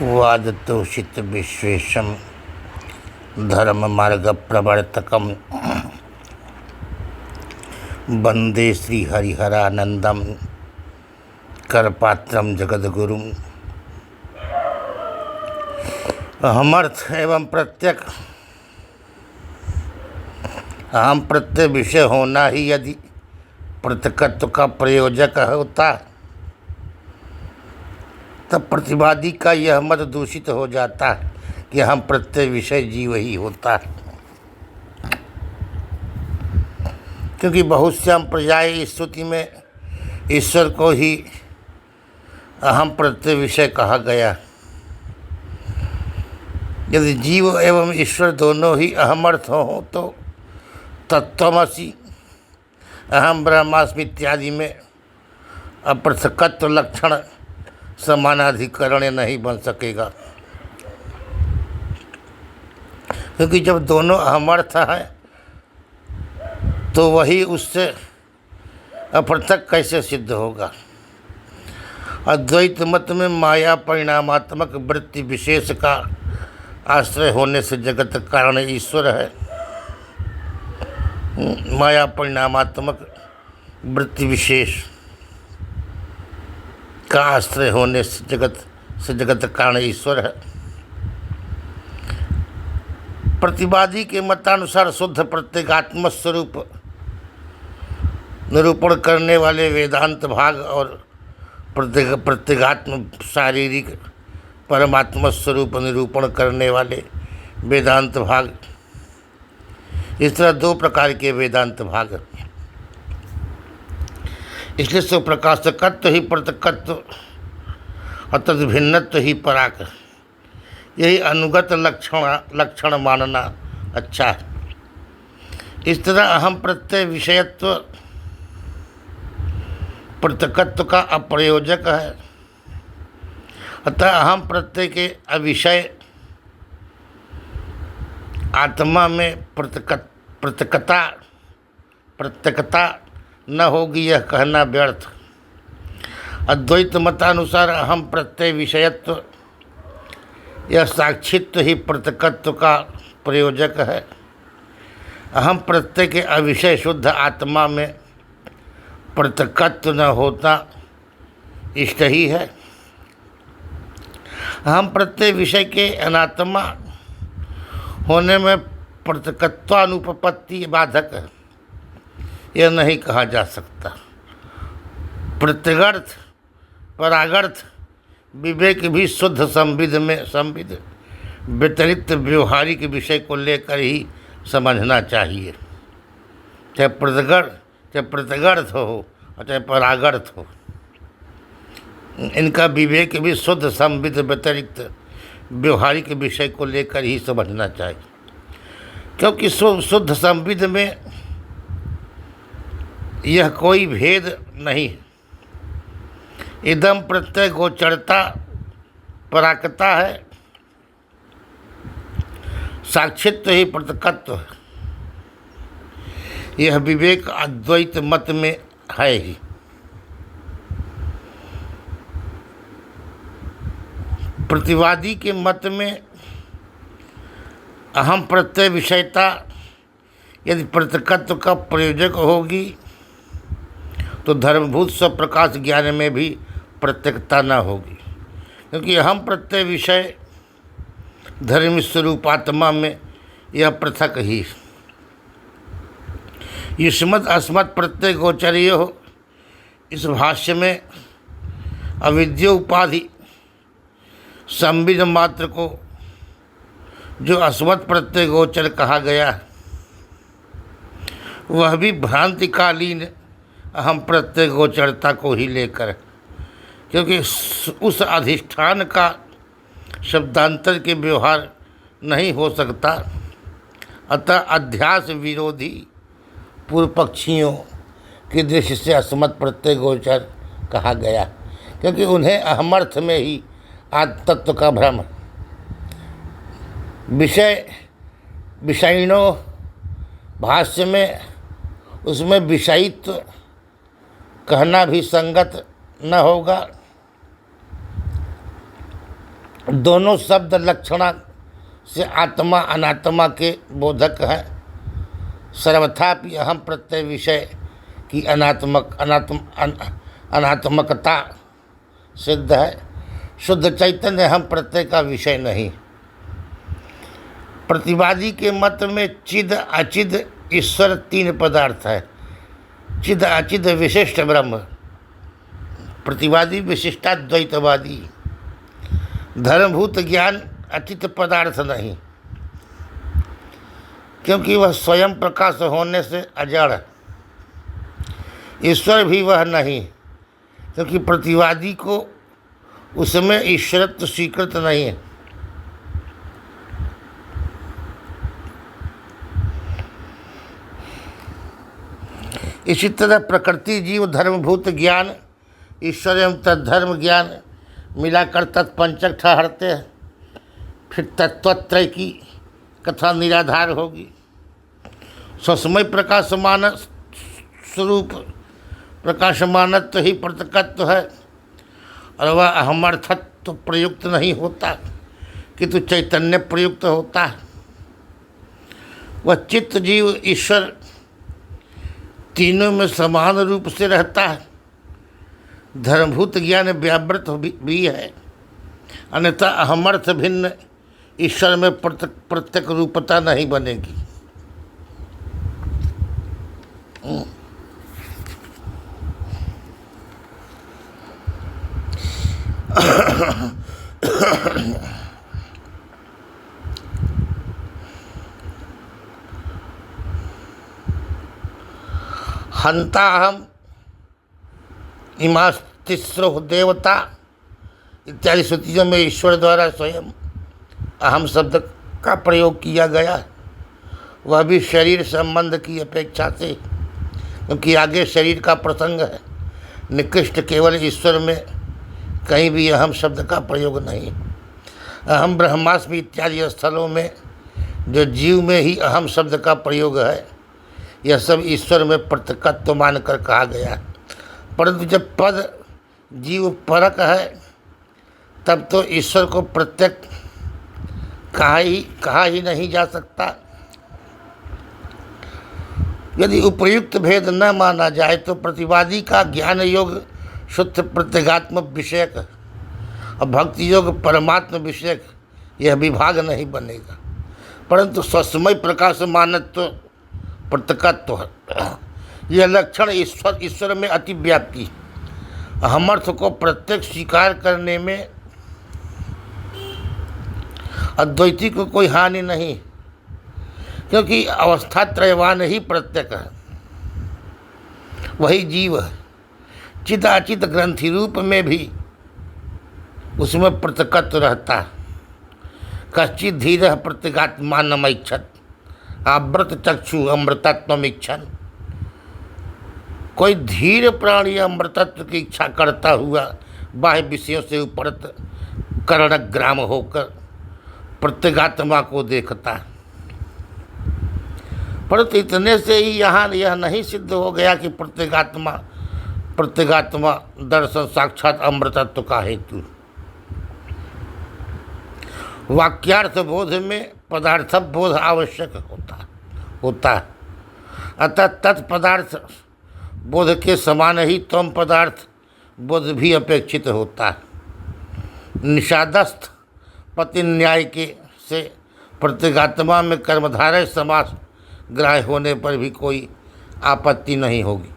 वादतोषित विश्वेशम धर्म मार्ग प्रवर्तकम वंदे श्री हरिहरानंदम करपात्रम जगद्गुरुम। अहमर्थ एवं प्रत्यक अहम प्रत्यय विषय होना ही यदि प्रत्यकत्व का प्रयोजक होता तब प्रतिवादी का यह मत दूषित हो जाता कि हम प्रत्यय विषय जीव ही होता। क्योंकि बहुत से हम पर्याय स्तुति में ईश्वर को ही अहम प्रत्यय विषय कहा गया। यदि जीव एवं ईश्वर दोनों ही अहमर्थ हो तो तत्त्वमसि अहम ब्रह्मास्मि इत्यादि में अपृथकत्व लक्षण समानाधिकरण नहीं बन सकेगा। क्योंकि जब दोनों अहमर्थ हैं तो वही उससे अपृथक कैसे सिद्ध होगा। अद्वैत मत में माया परिणामात्मक वृत्ति विशेष का आश्रय होने से जगत कारण ईश्वर है। माया परिणामात्मक वृत्ति विशेष का आश्रय होने से जगत कारण ईश्वर है। प्रतिवादी के मतानुसार शुद्ध प्रत्यगात्म स्वरूप निरूपण करने वाले वेदांत भाग और प्रत्यगात्म शारीरिक परमात्मा स्वरूप निरूपण करने वाले वेदांत भाग, इस तरह दो प्रकार के वेदांत भाग। इसलिए स्वप्रकाशकत्व ही प्रत्यकत्व और तद्भिन्नत्व ही पराक, यही अनुगत लक्षण मानना अच्छा है। इस तरह अहम प्रत्यय विषयत्व प्रत्यकत्व का अप्रयोजक है। अतः अहम प्रत्यय के अविषय आत्मा में प्रत्यकता न होगी, यह कहना व्यर्थ। अद्वैत मतानुसार अहम प्रत्यय विषयत्व यह साक्षित्व ही प्रत्यकत्व का प्रयोजक है। अहम प्रत्यय के अविषय शुद्ध आत्मा में प्रत्यकत्व न होता इष्ट ही है। अहम प्रत्यय विषय के अनात्मा होने में प्रत्यकत्वानुपपत्ति बाधक है, यह नहीं कहा जा सकता। प्रत्यगर्थ परागर्थ विवेक भी शुद्ध संविद व्यतिरिक्त व्यवहारिक विषय को लेकर ही समझना चाहिए। चाहे प्रत्यगर्थ हो और चाहे परागर्थ हो, इनका विवेक भी शुद्ध संविद व्यतिरिक्त व्यवहारिक विषय को लेकर ही समझना चाहिए। क्योंकि शुद्ध संविद में यह कोई भेद नहीं। इदम प्रत्यय गोचरता पराकता है, साक्षित्व ही प्रत्यकत्व है। यह विवेक अद्वैत मत में है ही। प्रतिवादी के मत में अहम प्रत्यय विषयता यदि प्रत्यकत्व का प्रयोजक होगी तो धर्मभूत स्वप्रकाश ज्ञान में भी प्रत्यक्षता न होगी। क्योंकि अहम प्रत्यय विषय धर्म स्वरूप आत्मा में यह पृथक ही। युष्मत् अस्मत् प्रत्यय गोचरीय हो, इस भाष्य में अविद्या उपाधि संविद मात्र को जो अस्मत् प्रत्यय गोचर कहा गया वह भी भ्रांतिकालीन अहम प्रत्यय गोचरता को ही लेकर, क्योंकि उस अधिष्ठान का शब्दांतर के व्यवहार नहीं हो सकता। अतः अध्यास विरोधी पूर्व पक्षियों की दृष्टि से अस्मत् प्रत्यय गोचर कहा गया, क्योंकि उन्हें अहमर्थ में ही आत्मतत्व का भ्रम। विषयिणो भाष्य में उसमें विषयित्व कहना भी संगत न होगा। दोनों शब्द लक्षणा से आत्मा अनात्मा के बोधक है। सर्वथापि अहम प्रत्यय विषय की अनात्मकता सिद्ध है। शुद्ध चैतन्य हम प्रत्यय का विषय नहीं। प्रतिवादी के मत में चिद अचिद ईश्वर तीन पदार्थ है। चिद अचिद विशिष्ट ब्रह्म। प्रतिवादी विशिष्टाद्वैतवादी। धर्मभूत ज्ञान अचित पदार्थ नहीं, क्योंकि वह स्वयं प्रकाश होने से अजड़। ईश्वर भी वह नहीं, क्योंकि प्रतिवादी को उसमें ईश्वरत्व स्वीकृत नहीं है। इसी तरह प्रकृति जीव धर्मभूत ज्ञान ईश्वर एवं तद्धर्म ज्ञान मिलाकर तत्पंचक ठहरते हैं। फिर तत्वत्रय की कथा निराधार होगी। स्वसमय प्रकाशमान स्वरूप प्रकाशमानत्व ही प्रत्यकत्व है, और वह अहमर्थत्व प्रयुक्त नहीं होता, किंतु चैतन्य प्रयुक्त होता है। वह चित्त जीव ईश्वर तीनों में समान रूप से रहता है। धर्मभूत ज्ञान व्यावृत भी है, अन्यथा अहमर्थ भिन्न ईश्वर में प्रत्यक रूपता नहीं बनेगी। हंताहम इमास्तिस्रो देवता इत्यादि श्रुतियों में ईश्वर द्वारा स्वयं अहम शब्द का प्रयोग किया गया, वह भी शरीर संबंध की अपेक्षा से, क्योंकि आगे शरीर का प्रसंग है। निकृष्ट केवल ईश्वर में कहीं भी अहम शब्द का प्रयोग नहीं। अहम ब्रह्मास्मि इत्यादि स्थलों में जो जीव में ही अहम शब्द का प्रयोग है, यह सब ईश्वर में प्रत्यकत्व मानकर कहा गया। परंतु जब पद जीव परक है, तब तो ईश्वर को प्रत्यक कहा ही नहीं जा सकता। यदि उपयुक्त भेद न माना जाए तो प्रतिवादी का ज्ञान योग शुद्ध प्रत्यगात्म विषयक और भक्ति योग परमात्म विषयक यह विभाग नहीं बनेगा, परंतु स्वसमय प्रकाश मानत्व प्रत्यकत्व है। यह लक्षण ईश्वर में अतिव्याप्ति अहमर्थ को प्रत्यक्ष स्वीकार करने में अद्वैती को कोई हानि नहीं, क्योंकि अवस्था त्रयवान ही प्रत्यक है, वही जीव है। चिदाचित ग्रंथि रूप में भी उसमें प्रत्यकत्व रहता है। कश्चित धीर प्रत्यगात्मानमैच्छत आवृत चक्षु अमृतत्व इच्छन। कोई धीर प्राणी अमृतत्व की इच्छा करता हुआ बाह्य विषयों से उपरत कर्णग्राम होकर प्रत्यगात्मा को देखता है। परंतु इतने से ही यहाँ यह नहीं सिद्ध हो गया कि प्रत्यगात्मा दर्शन साक्षात अमृतत्व का हेतु। वाक्यार्थ बोध में पदार्थ बोध आवश्यक होता है। अतः तत्पदार्थ बोध के समान ही तम पदार्थ बोध भी अपेक्षित होता है। निषादस्थ पति न्याय के से प्रत्यगात्मा में कर्मधारय समास ग्राह्य होने पर भी कोई आपत्ति नहीं होगी,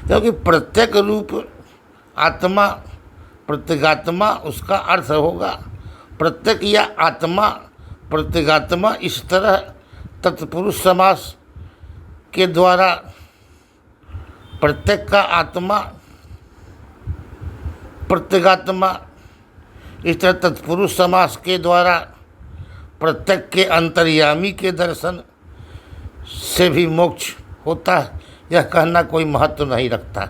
क्योंकि प्रत्येक रूप आत्मा प्रत्यगात्मा उसका अर्थ होगा। प्रत्येक या आत्मा प्रत्यगात्मा इस तरह तत्पुरुष समास के द्वारा प्रत्येक का आत्मा प्रत्यगात्मा इस तरह तत्पुरुष समास के द्वारा प्रत्येक के अंतर्यामी के दर्शन से भी मोक्ष होता है, यह कहना कोई महत्व नहीं रखता,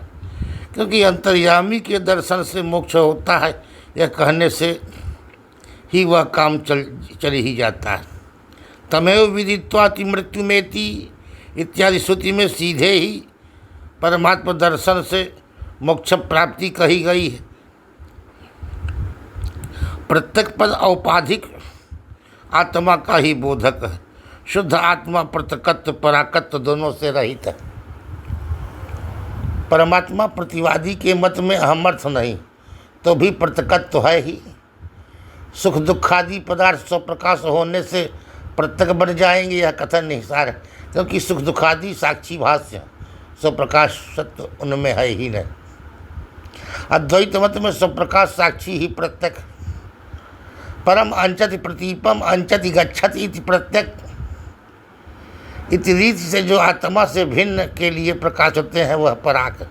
क्योंकि अंतर्यामी के दर्शन से मोक्ष होता है यह कहने से ही वह काम चल ही जाता है। तमेव विदित्वाति मृत्युमेति इत्यादि श्रुति में सीधे ही परमात्मा दर्शन से मोक्ष प्राप्ति कही गई है। प्रत्येक पद औपाधिक आत्मा का ही बोधक है। शुद्ध आत्मा प्रत्यकत्व पराकत्व दोनों से रहित है। परमात्मा प्रतिवादी के मत में अहमर्थ नहीं तो भी प्रत्यकत्व है ही। सुख दुखादि पदार्थ स्वप्रकाश होने से प्रत्यक बन जाएंगे, यह कथन निहितार्थ है, क्योंकि सुख दुखादि साक्षी भाष्य स्वप्रकाश सत्य उनमें है ही नहीं। अद्वैत मत में स्वप्रकाश साक्षी ही प्रत्यक। परम अंचति प्रतीपम अंचति गच्छति इति प्रत्यक इति रीति से जो आत्मा से भिन्न के लिए प्रकाश होते हैं वह पराग,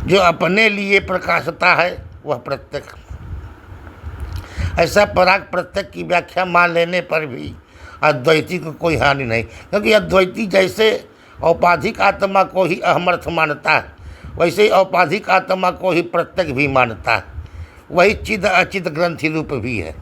जो अपने लिए प्रकाशता है वह प्रत्यक। ऐसा पराग प्रत्यक की व्याख्या मान लेने पर भी अद्वैती को कोई हानि नहीं, क्योंकि अद्वैती जैसे औपाधिक आत्मा को ही अहमर्थ मानता है वैसे ही औपाधिक आत्मा को ही प्रत्यक भी मानता है। वही चिद अचिद ग्रंथि रूप भी है।